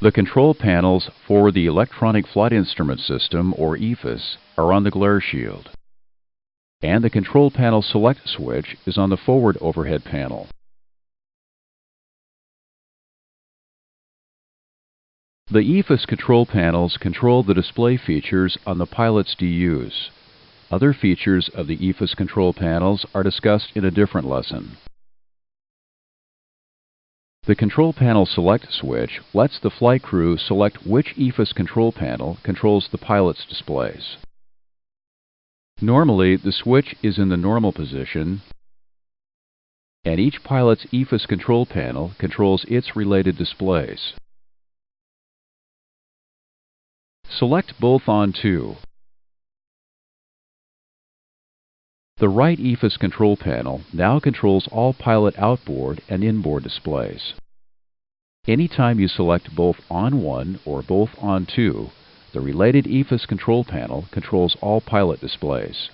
The control panels for the Electronic Flight Instrument System, or EFIS, are on the glare shield, and the control panel select switch is on the forward overhead panel. The EFIS control panels control the display features on the pilot's DUs. Other features of the EFIS control panels are discussed in a different lesson. The control panel select switch lets the flight crew select which EFIS control panel controls the pilot's displays. Normally, the switch is in the normal position, and each pilot's EFIS control panel controls its related displays. Select both on 2. The right EFIS control panel now controls all pilot outboard and inboard displays. Anytime you select both on 1 or both on 2, the related EFIS control panel controls all pilot displays.